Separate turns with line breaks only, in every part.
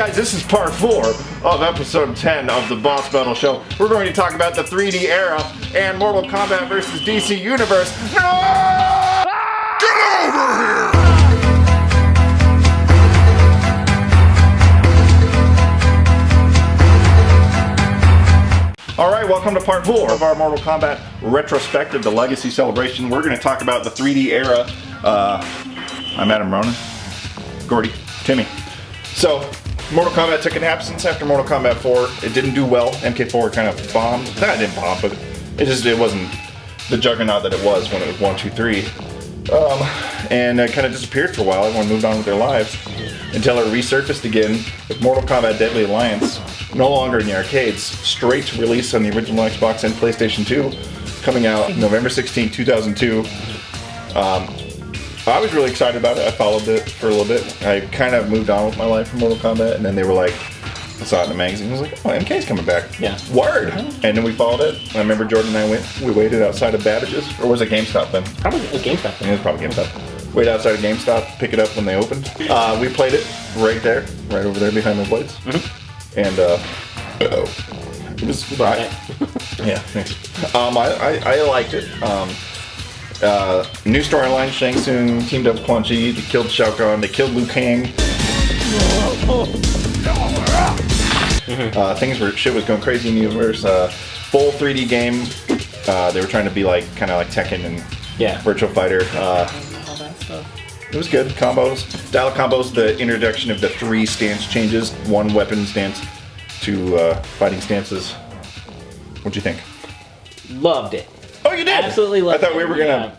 guys, this is part 4 of episode 10 of the Boss Battle Show. We're going to talk about the 3D era and Mortal Kombat versus DC Universe. No! Get over here! Alright, welcome to part 4 of our Mortal Kombat retrospective, the Legacy Celebration. We're going to talk about the 3D era. I'm Adam Ronan, Gordy, Timmy. So, Mortal Kombat took an absence after Mortal Kombat 4. It didn't do well. MK4 kind of bombed. That didn't bomb, but it wasn't the juggernaut that it was when it was 1, 2, 3. And it kind of disappeared for a while. Everyone moved on with their lives until it resurfaced again with Mortal Kombat Deadly Alliance, no longer in the arcades, straight to release on the original Xbox and PlayStation 2, coming out November 16, 2002. I was really excited about it. I followed it for a little bit. I kind of moved on with my life from Mortal Kombat, and then they were like, I saw it in the magazine. I was like, oh, MK's coming back.
Yeah.
Word! And then we followed it. I remember Jordan and I waited outside of Babbage's, or was it GameStop then?
Probably it was GameStop.
It was probably GameStop. Wait outside of GameStop, pick it up when they opened. We played it right there, right over there behind the plates. Mm-hmm. And, it was, yeah, thanks. I liked it. New storyline, Shang Tsung teamed up with Quan Chi, they killed Shao Kahn, they killed Liu Kang. Shit was going crazy in the universe. Full 3D game. They were trying to be like, kind of like Tekken and Virtua Fighter.
All that stuff.
It was good. Combos. Style combos, the introduction of the 3 stance changes, 1 weapon stance, 2 fighting stances. What'd you think?
Loved it.
Oh, you did?
Absolutely loved it.
I thought we were gonna...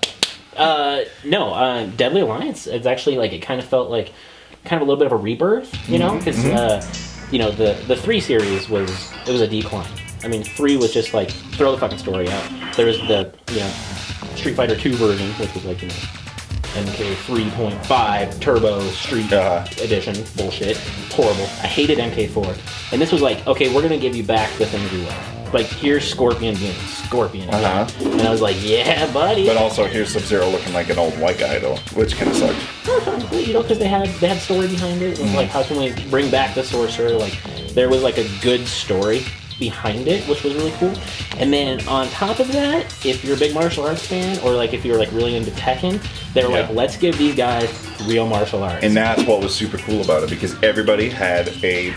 No, Deadly Alliance, it's actually like, it kind of felt like kind of a little bit of a rebirth, you know? Because, the 3 series was a decline. I mean, 3 was just like, throw the fucking story out. There was the, Street Fighter 2 version, which was like, MK 3.5 Turbo Street Edition. Bullshit. Horrible. I hated MK4. And this was like, okay, we're gonna give you back the things you love. Like, here's Scorpion being Scorpion again. And I was like, yeah, buddy.
But also, here's Sub-Zero looking like an old white guy, though, which kind of sucked.
Because they had story behind it. And like, how can we bring back the Sorcerer? Like, there was like a good story behind it, which was really cool. And then on top of that, if you're a big martial arts fan, or like if you're like really into Tekken, they're like, let's give these guys real martial arts.
And that's what was super cool about it, because everybody had a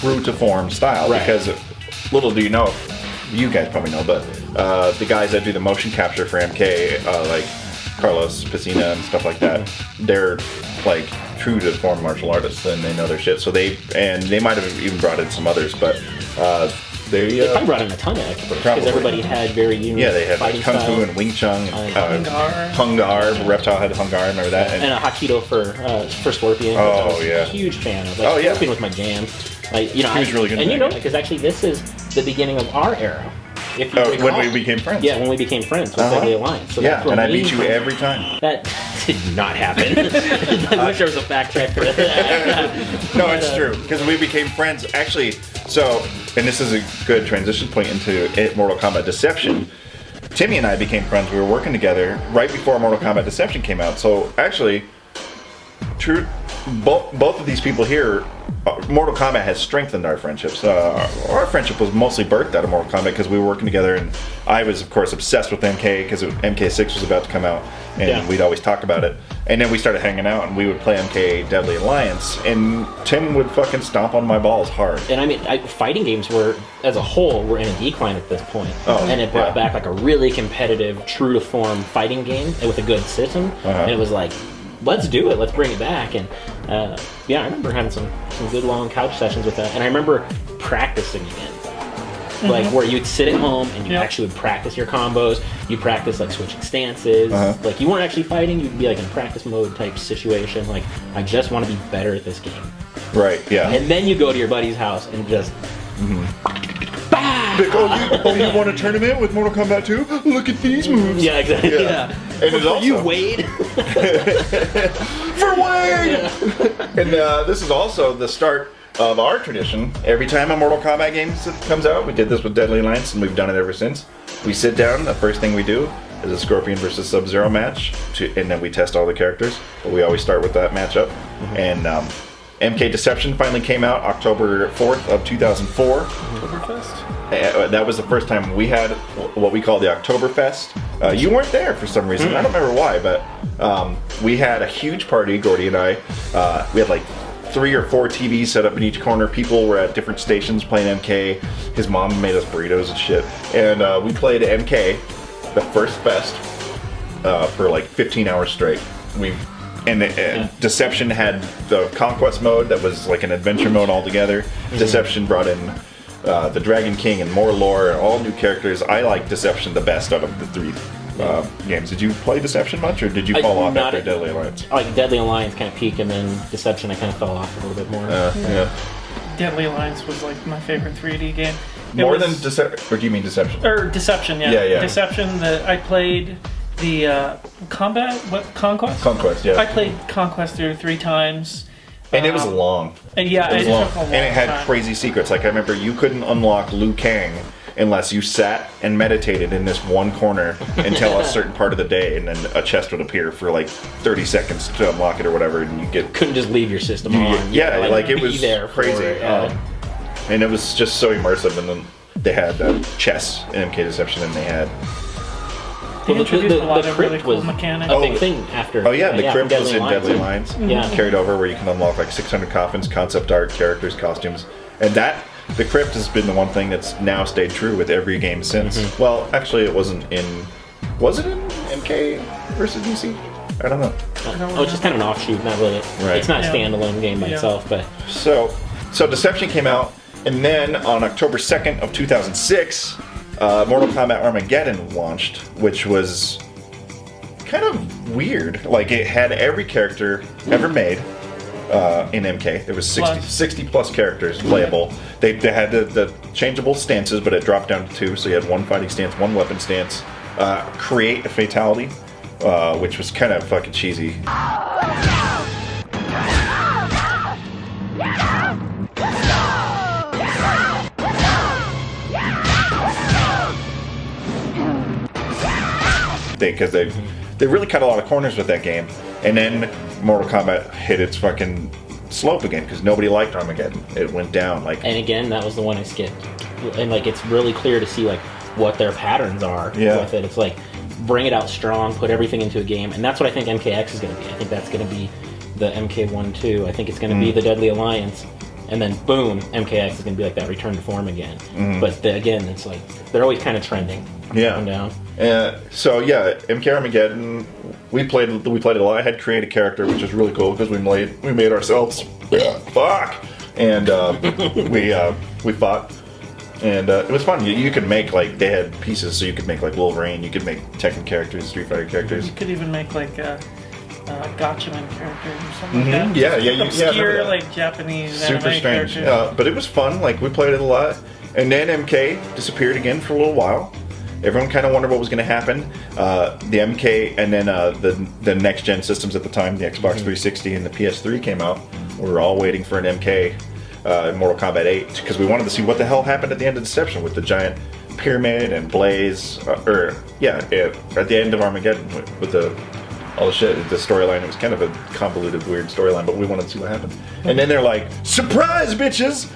true to form style.
Right.
Because little do you know, you guys probably know, but the guys that do the motion capture for MK, like Carlos Piscina and stuff like that, they're like true to form martial artists, and they know their shit. So they might have even brought in some others, but they
probably brought in a ton of experts, because everybody had very unique
they had
fighting
Kung Fu
styles.
and Wing Chun and
Hungar.
Reptile had Hungar, remember that?
And a Hakido for Scorpion.
Oh,
I was a huge fan of. Like, Scorpion was my jam. Like, he was really good. And because actually this is the beginning of our era. If you recall,
when we became friends.
Yeah, when we became friends with Deadly Alliance. So that's
and I beat you every time.
That did not happen. I wish there was a fact check for that.
No, it's true, because we became friends. Actually, and this is a good transition point into Mortal Kombat Deception. Timmy and I became friends. We were working together right before Mortal Kombat Deception came out. So actually, both of these people here, Mortal Kombat has strengthened our friendships. Our friendship was mostly birthed out of Mortal Kombat because we were working together, and I was, of course, obsessed with MK because MK6 was about to come out, and we'd always talk about it. And then we started hanging out, and we would play MK Deadly Alliance, and Tim would fucking stomp on my balls hard.
And I mean, fighting games as a whole, were in a decline at this point. And it brought back like a really competitive, true to form fighting game with a good system, and it was like, let's do it. Let's bring it back. And I remember having some good long couch sessions with that. And I remember practicing again. Like, where you'd sit at home and you actually would practice your combos. You practice like switching stances. Like, you weren't actually fighting. You'd be like in practice mode type situation. Like, I just want to be better at this game.
Right. Yeah.
And then you go to your buddy's house and just.
Like, you want a tournament with Mortal Kombat 2? Look at these moves.
Yeah, exactly. Yeah.
And it's also,
you Wade.
For Wade. And this is also the start of our tradition. Every time a Mortal Kombat game comes out, we did this with Deadly Alliance, and we've done it ever since. We sit down. The first thing we do is a Scorpion versus Sub-Zero match, and then we test all the characters. But we always start with that matchup, and MK Deception finally came out October 4th of 2004.
Oktoberfest?
That was the first time we had what we call the Oktoberfest. You weren't there for some reason. I don't remember why, but we had a huge party, Gordy and I. We had like 3 or 4 TVs set up in each corner. People were at different stations playing MK. His mom made us burritos and shit. And we played MK, the first fest, for like 15 hours straight. Deception had the Conquest mode that was like an adventure mode altogether. Deception brought in the Dragon King and more lore, all new characters. I like Deception the best out of the 3 games. Did you play Deception much, or did you fall off after Deadly Alliance?
Like Deadly Alliance kind of peaked, and then Deception I kind of fell off a little bit more.
Deadly Alliance was like my favorite 3D game.
More than Deception, or do you mean Deception?
Or Deception, yeah.
Yeah.
Deception. I played the Conquest.
Conquest, yeah.
I played Conquest through 3 times.
And it was long.
And yeah,
it was
took
long.
a long
And it had
time.
crazy secrets. Like I remember you couldn't unlock Liu Kang unless you sat and meditated in this one corner until a certain part of the day, and then a chest would appear for like 30 seconds to unlock it or whatever, and you get
Couldn't just leave your system on.
yeah, like it
be
was
there for
crazy.
it, yeah.
And it was just so immersive. And then they had chess in MK Deception, and they had
They introduced a lot
the
of really
crypt
cool
was
mechanics.
a big thing after.
the crypt
from
was in Deadly Alliance.
Yeah.
Carried over, where you can unlock like 600 coffins, concept art, characters, costumes, and the crypt has been the one thing that's now stayed true with every game since. Well, actually, it wasn't in. Was it in MK versus DC? I don't know.
Oh, it's just kind of an offshoot, not really.
Right.
It's not a
Yeah.
standalone game by
Yeah.
itself, but
So Deception came out, and then on October 2nd of 2006, Mortal Kombat Armageddon launched, which was kind of weird. Like, it had every character ever made in MK. There was 60 plus characters playable. They had the changeable stances, but it dropped down to 2, so you had 1 fighting stance, 1 weapon stance. Create a fatality, which was kind of fucking cheesy. Because they really cut a lot of corners with that game, and then Mortal Kombat hit its fucking slope again because nobody liked Armageddon. It went down like.
and again, that was the one I skipped. And like, it's really clear to see like what their patterns are with it. It's like bring it out strong, put everything into a game, and that's what I think MKX is going to be. I think that's going to be the MK1-2. I think it's going to be the Deadly Alliance, and then boom, MKX is going to be like that return to form again. But again, it's like they're always kind of trending.
Yeah.
Up and down.
So yeah, MK Armageddon. We played it a lot. I had to create a character, which was really cool because we made ourselves. Fuck. And we fought, and it was fun. You could make like they had pieces, so you could make like Wolverine. You could make Tekken characters, Street Fighter characters.
You could even make like Gotchaman characters or something like that.
Yeah, I remember
Obscure,
that.
like Japanese
Super
anime
strange.
characters.
But it was fun. Like we played it a lot, and then MK disappeared again for a little while. Everyone kind of wondered what was going to happen. The MK and then the next gen systems at the time, the Xbox 360 and the PS3 came out. We were all waiting for an MK in Mortal Kombat 8 because we wanted to see what the hell happened at the end of Deception with the giant pyramid and Blaze. At the end of Armageddon with all the shit, the storyline. It was kind of a convoluted, weird storyline, but we wanted to see what happened. And then they're like, "Surprise, bitches!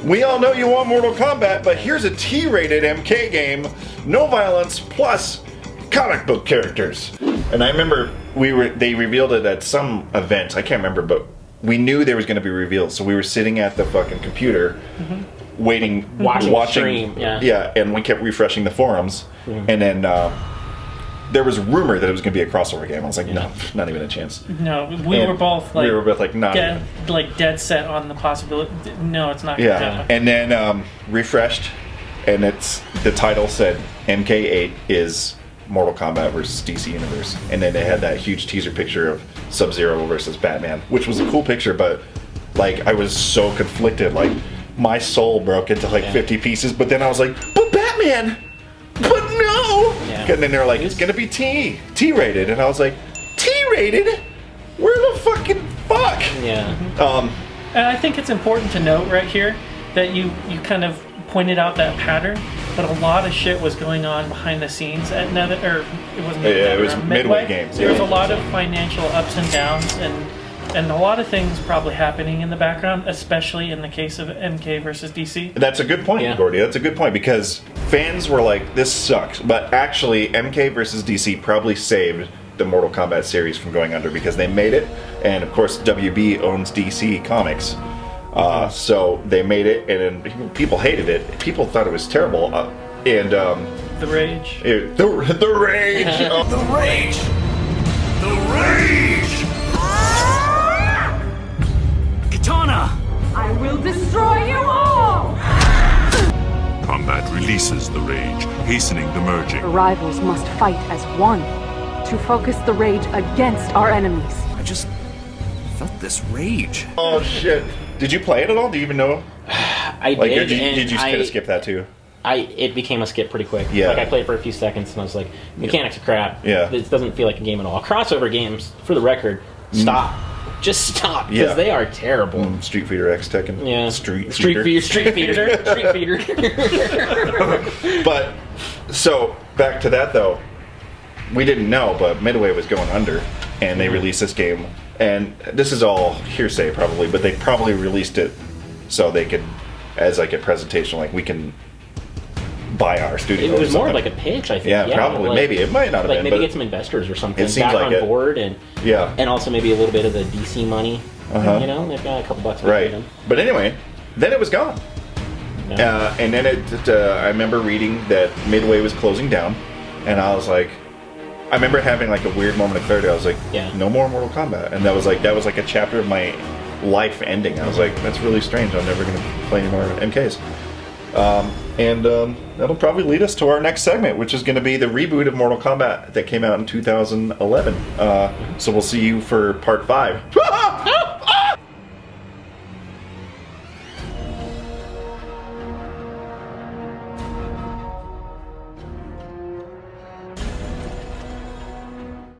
We all know you want Mortal Kombat, but here's a T-rated MK game, no violence, plus comic book characters." And I remember they revealed it at some event. I can't remember, but we knew there was going to be revealed, so we were sitting at the fucking computer, waiting,
Watching the stream, yeah.
And we kept refreshing the forums, and then there was a rumor that it was going to be a crossover game. I was like, no, not even a chance.
No, we were both like
not even.
dead set on the possibility. No, it's not going to happen.
And then refreshed, and the title said MK8 is Mortal Kombat versus DC Universe, and then they had that huge teaser picture of Sub-Zero versus Batman, which was a cool picture, but like I was so conflicted. Like my soul broke into like 50 pieces, but then I was like, but Batman. But no!
Yeah.
And then they're like, it's gonna be T-rated. And I was like, T-rated? Where the fucking fuck?
Yeah.
And I think it's important to note right here that you kind of pointed out that pattern, but a lot of shit was going on behind the scenes at Nether, or it wasn't.
It was Midway Games.
There was a lot of financial ups and downs, and and a lot of things probably happening in the background, especially in the case of MK versus DC.
That's a good point,
Yeah.
Gordy. That's a good point, because fans were like, this sucks. But actually, MK versus DC probably saved the Mortal Kombat series from going under, because they made it, and of course WB owns DC Comics. So they made it, and then people hated it. People thought it was terrible.
The Rage.
The rage!
The rage! The rage! Katana!
I will destroy you all!
Combat releases the rage, hastening the merging.
The rivals must fight as one to focus the rage against our enemies.
I just felt this rage.
Oh shit! Did you play it at all? Do you even know?
I
Like,
did.
did
and
you just kind of skip that too?
It became a skip pretty quick.
Yeah.
Like I played for a few seconds and I was like, mechanics are crap.
Yeah.
This doesn't feel like a game at all. Crossover games, for the record, stop. Just stop, because
Yeah.
they are terrible.
Street Fighter X Tekken.
Yeah.
Street
Feeder. Street Feeder.
But so back to that though, we didn't know, but Midway was going under, and they released this game. And this is all hearsay probably, but they probably released it so they could, as like a presentation, like we can buy our studio.
It was
or
more
something.
like a pitch, I think.
Yeah, probably.
like-
Maybe it might not have
like
been,
maybe
but
get some investors or something
it seems
back
like
on
it.
board, and
Yeah.
and also maybe a little bit of the DC money.
Uh-huh.
You know, they've got a couple bucks
Right.
behind them.
But anyway, then it was gone.
Yeah.
And then I remember reading that Midway was closing down, and I was like, I remember having like a weird moment of clarity. I was like,
Yeah.
no more Mortal Kombat, and that was like a chapter of my life ending. I was like, that's really strange. I'm never gonna play any more MKs. And that'll probably lead us to our next segment, which is going to be the reboot of Mortal Kombat that came out in 2011. So we'll see you for part 5.